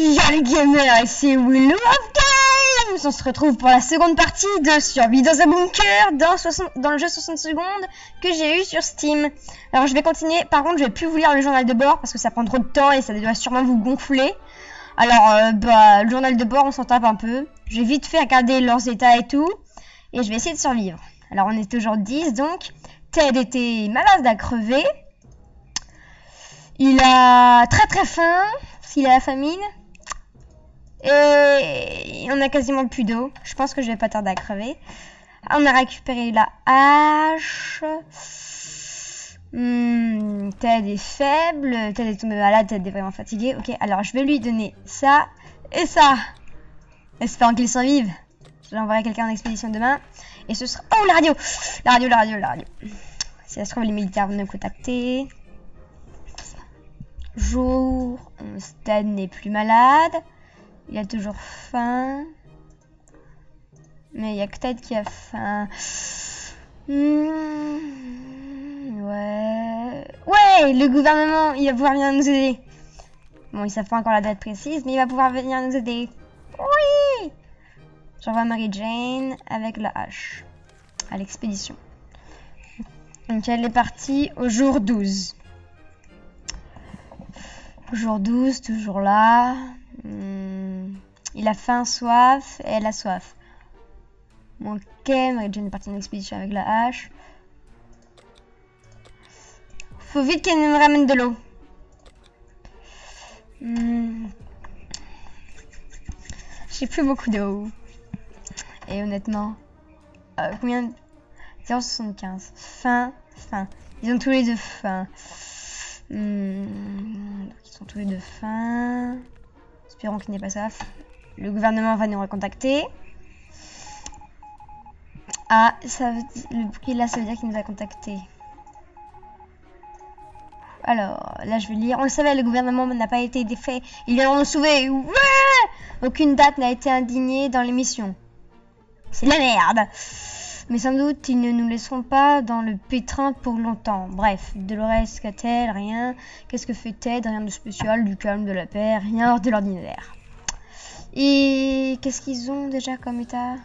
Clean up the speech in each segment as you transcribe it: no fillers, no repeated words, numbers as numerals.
Y'a les gamers, ici Willow of Games. On se retrouve pour la seconde partie de Survie dans un bunker dans le jeu 60 secondes que j'ai eu sur Steam. Alors je vais continuer, par contre je vais plus vous lire le journal de bord parce que ça prend trop de temps et ça doit sûrement vous gonfler. Alors le journal de bord on s'en tape un peu. Je vais vite fait regarder leurs états et tout et je vais essayer de survivre. Alors on est toujours 10 donc. Ted était malade à crever. Il a très faim, s'il a la famine. Et on a quasiment plus d'eau. Je pense que je vais pas tarder à crever. On a récupéré la hache. Ted est faible. Ted est tombé malade. Ted est vraiment fatigué. Ok, alors je vais lui donner ça et ça. Espérant qu'il survive. Je vais envoyer quelqu'un en expédition demain. Et ce sera... Oh, la radio. La radio. Si ça se trouve, les militaires vont nous contacter. Jour. Ted n'est plus malade. Il a toujours faim. Mais il y a que Ted qui a faim. Ouais, le gouvernement, il va pouvoir venir nous aider. Bon, ils savent pas encore la date précise, mais il va pouvoir venir nous aider. Oui! J'envoie Mary Jane avec la hache à l'expédition. Donc elle est partie au jour 12. Jour 12, toujours là. Il a faim, soif, et elle a soif. Bon, ok, Mary Jane est partie en expédition avec la hache. Faut vite qu'elle me ramène de l'eau. J'ai plus beaucoup d'eau. Et honnêtement, combien? 0,75. Faim. Ils ont tous les deux faim. Ils sont tous les deux faim. Espérons qu'il n'ait pas soif. Le gouvernement va nous recontacter. Ah, ça veut dire, le bouquet là, ça veut dire qu'il nous a contactés. Alors, là, je vais lire. On le savait, le gouvernement n'a pas été défait. Ils viendront nous sauver. Ouais! Aucune date n'a été indignée dans l'émission. C'est de la merde. Mais sans doute, ils ne nous laisseront pas dans le pétrin pour longtemps. Bref, Dolores qu'a-t-elle? Rien. Qu'est-ce que fait Ted? Rien de spécial, du calme, de la paix, rien hors de l'ordinaire. Et qu'est-ce qu'ils ont déjà comme état?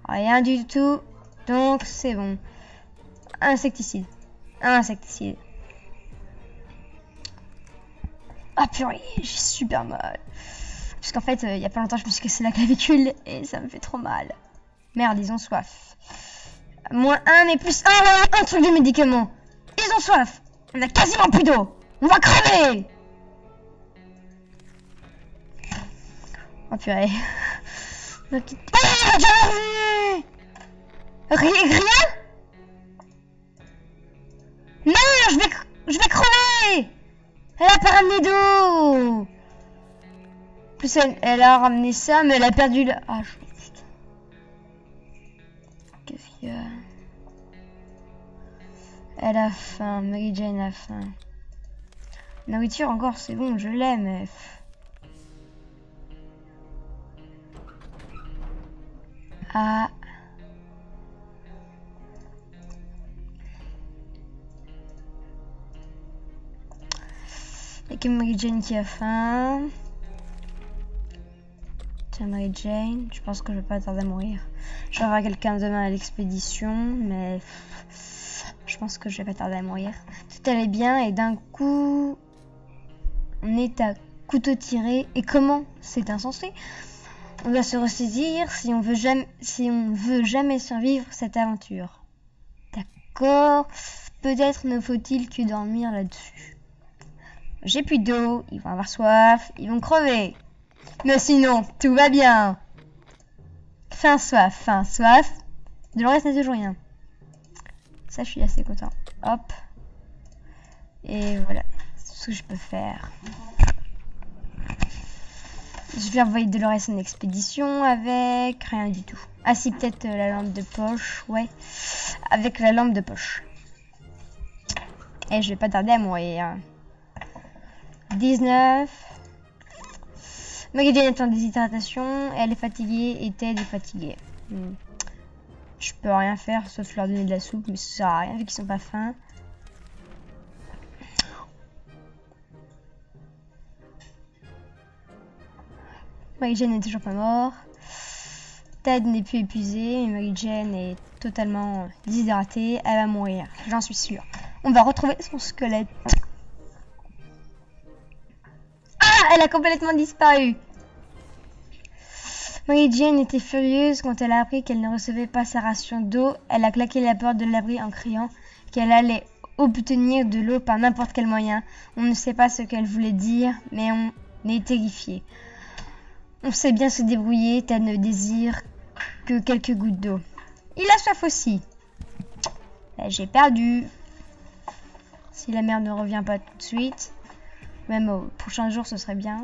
Rien du tout. Donc, c'est bon. Insecticide. Ah, purée, j'ai super mal. Parce qu'en fait, il y a pas longtemps, je me suis cassé la clavicule et ça me fait trop mal. Merde, ils ont soif. -1, mais +1, un truc de médicament. Ils ont soif. On a quasiment plus d'eau. On va crever. Oh purée. Rien? Non, je vais crever. Elle a pas ramené d'eau. En plus, elle a ramené ça, mais elle a perdu la hache. Qu'est-ce qu'il y a? Elle a faim. Mary Jane a faim. Nourriture encore, c'est bon, je l'ai, mais... Ah... Il n'y a que Mary Jane qui a faim. Tiens, Mary Jane, je pense que je vais pas tarder à mourir. Je vais avoir quelqu'un demain à l'expédition, mais je pense que je vais pas tarder à mourir. Tout allait bien et d'un coup, on est à couteau tiré. Et comment? C'est insensé. On doit se ressaisir si on veut jamais survivre cette aventure. D'accord. Peut-être ne faut-il que dormir là-dessus. J'ai plus d'eau, ils vont avoir soif, ils vont crever. Mais sinon, tout va bien. Faim, soif. De le reste, n'est toujours rien. Ça, je suis assez content. Hop. Et voilà. C'est ce que je peux faire. Je vais envoyer Dolores en expédition avec rien du tout. Ah si, peut-être la lampe de poche. Ouais. Avec la lampe de poche. Et je vais pas tarder à mourir. 19. Mary Jane est en déshydratation. Elle est fatiguée et Ted est fatigué. Je peux rien faire sauf leur donner de la soupe, mais ça sert à rien vu qu'ils sont pas fins. Mary Jane n'est toujours pas mort. Ted n'est plus épuisé, et Mary Jane est totalement déshydratée. Elle va mourir, j'en suis sûre. On va retrouver son squelette. Ah, elle a complètement disparu. Mary Jane était furieuse quand elle a appris qu'elle ne recevait pas sa ration d'eau. Elle a claqué la porte de l'abri en criant qu'elle allait obtenir de l'eau par n'importe quel moyen. On ne sait pas ce qu'elle voulait dire, mais on est terrifié. On sait bien se débrouiller, Ted ne désire que quelques gouttes d'eau. Il a soif aussi. J'ai perdu. Si la mère ne revient pas tout de suite, même au prochain jour, ce serait bien.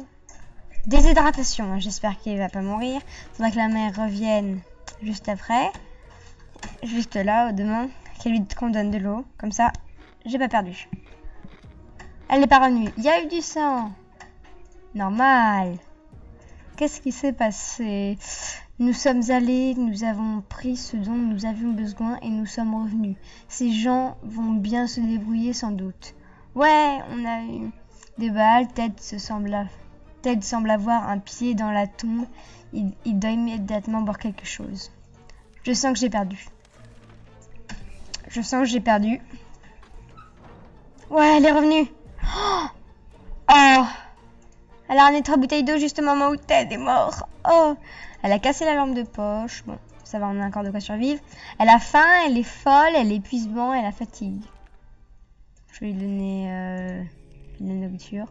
Déshydratation, j'espère qu'il va pas mourir. Faudra que la mère revienne juste après. Juste là, demain, qu'on donne de l'eau. Comme ça, j'ai pas perdu. Elle n'est pas revenue. Il y a eu du sang. Normal. Qu'est-ce qui s'est passé? Nous sommes allés, nous avons pris ce dont nous avions besoin et nous sommes revenus. Ces gens vont bien se débrouiller sans doute. Ouais, on a eu des balles. Ted semble avoir un pied dans la tombe. Il doit immédiatement boire quelque chose. Je sens que j'ai perdu. Ouais, elle est revenue. Oh, elle a ramené 3 bouteilles d'eau juste au moment où Ted est mort. Oh, elle a cassé la lampe de poche. Bon, ça va, on a encore de quoi survivre. Elle a faim, elle est folle, elle est épuisement, elle a fatigue. Je vais lui donner de la nourriture.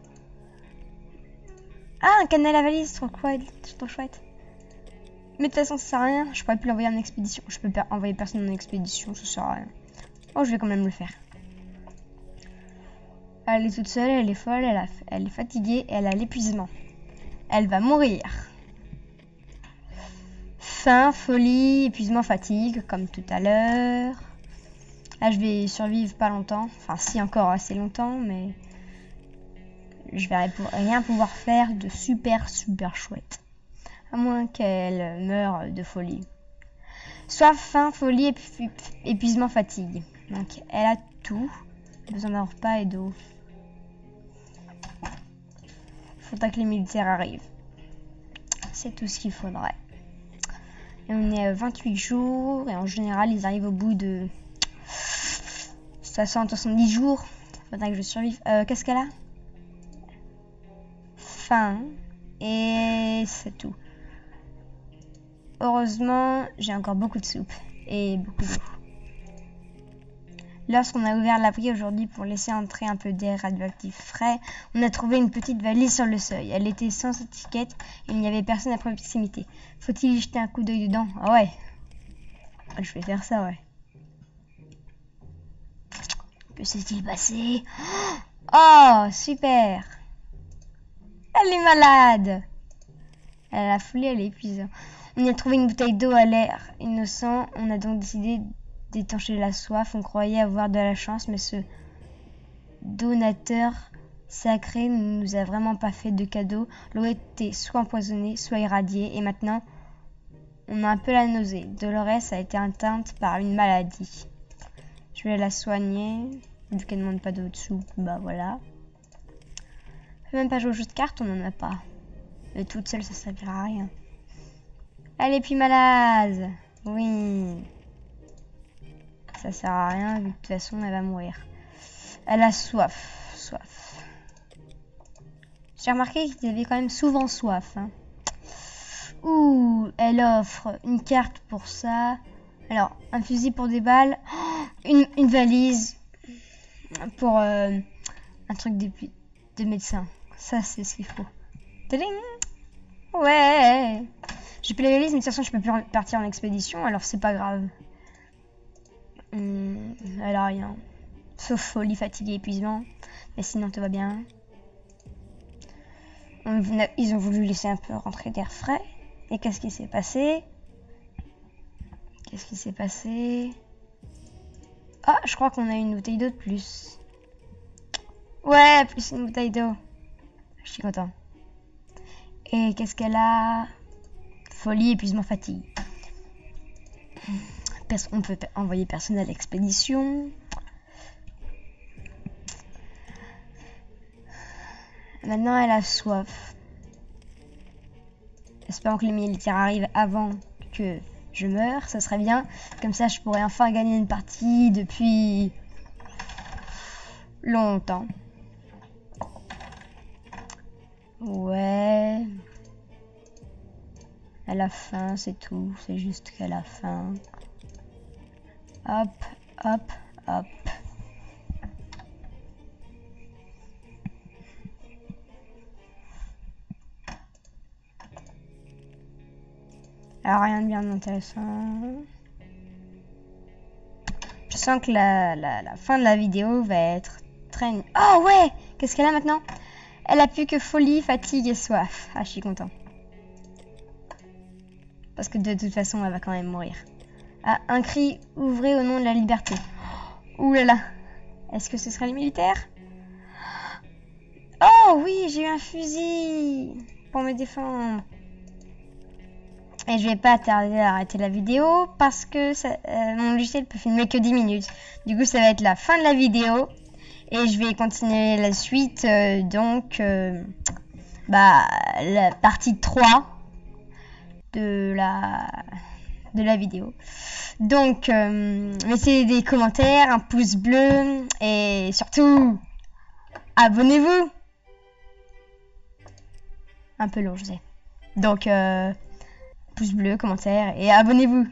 Ah, un cadenas à la valise, trop chouette. Mais de toute façon, ça sert à rien. Je pourrais plus l'envoyer en expédition. Je peux envoyer personne en expédition, ça sert à rien. Oh, je vais quand même le faire. Elle est toute seule, elle est folle, elle est fatiguée et elle a l'épuisement. Elle va mourir. Faim, folie, épuisement, fatigue, comme tout à l'heure. Là, je vais survivre pas longtemps. Enfin, si, encore assez longtemps, mais je vais rien pouvoir faire de super chouette. À moins qu'elle meure de folie. Soif, faim, folie, épuisement, fatigue. Donc, elle a tout. Besoin d'un repas et d'eau. Faudra que les militaires arrivent. C'est tout ce qu'il faudrait. Et on est à 28 jours. Et en général, ils arrivent au bout de 60-70 jours. Faudra que je survive. Qu'est-ce qu'elle a? Faim. Et c'est tout. Heureusement, j'ai encore beaucoup de soupe. Et beaucoup d'eau. Lorsqu'on a ouvert l'abri aujourd'hui pour laisser entrer un peu d'air radioactif frais, on a trouvé une petite valise sur le seuil. Elle était sans étiquette et il n'y avait personne à proximité. Faut-il y jeter un coup d'œil dedans? Ah ouais. Je vais faire ça, ouais. Que s'est-il passé? Oh, super. Elle est malade. Elle a la folie, elle est épuisante. On a trouvé une bouteille d'eau à l'air innocent. On a donc décidé d'étancher la soif. On croyait avoir de la chance, mais ce donateur sacré ne nous a vraiment pas fait de cadeau. L'eau était soit empoisonnée, soit irradiée, et maintenant, on a un peu la nausée. Dolores a été atteinte par une maladie. Je vais la soigner, vu qu'elle ne demande pas d'eau de soupe, bah voilà. Je peux même pas jouer au jeu de cartes, on n'en a pas. Mais toute seule, ça servira à rien. Elle est plus malade. Oui. Ça sert à rien, vu que de toute façon, elle va mourir. Elle a soif. J'ai remarqué qu'il avait quand même souvent soif. Hein. Ouh, elle offre une carte pour ça. Alors, un fusil pour des balles. Oh, une valise pour un truc de médecin. Ça, c'est ce qu'il faut. Tading! Ouais! J'ai plus la valise, mais de toute façon, je peux plus partir en expédition, alors c'est pas grave. Elle a rien. Sauf folie, fatigue et épuisement. Mais sinon, tout va bien. Ils ont voulu laisser un peu rentrer d'air frais. Et qu'est-ce qui s'est passé? Ah, je crois qu'on a une bouteille d'eau de plus. Ouais, plus une bouteille d'eau. Je suis content. Et qu'est-ce qu'elle a? Folie, épuisement, fatigue. On peut envoyer personne à l'expédition. Maintenant, elle a soif. espérons que les militaires arrivent avant que je meure, ça serait bien. Comme ça, je pourrais enfin gagner une partie depuis longtemps. Ouais. À la fin, c'est tout. C'est juste qu'à la fin. Hop, hop, hop. Alors, rien de bien intéressant. Je sens que la fin de la vidéo va être très... Oh ouais! Qu'est-ce qu'elle a maintenant? Elle a plus que folie, fatigue et soif. Ah, je suis content. Parce que de toute façon, elle va quand même mourir. Ah, un cri ouvré au nom de la liberté. Ouh là là. Est-ce que ce sera les militaires? Oh oui, j'ai eu un fusil pour me défendre. Et je vais pas tarder à arrêter la vidéo parce que mon logiciel peut filmer que 10 minutes. Du coup, ça va être la fin de la vidéo. Et je vais continuer la suite. La partie 3 de la vidéo. Donc, mettez des commentaires, un pouce bleu et surtout, abonnez-vous. Un peu long, je sais. Donc, pouce bleu, commentaire et abonnez-vous.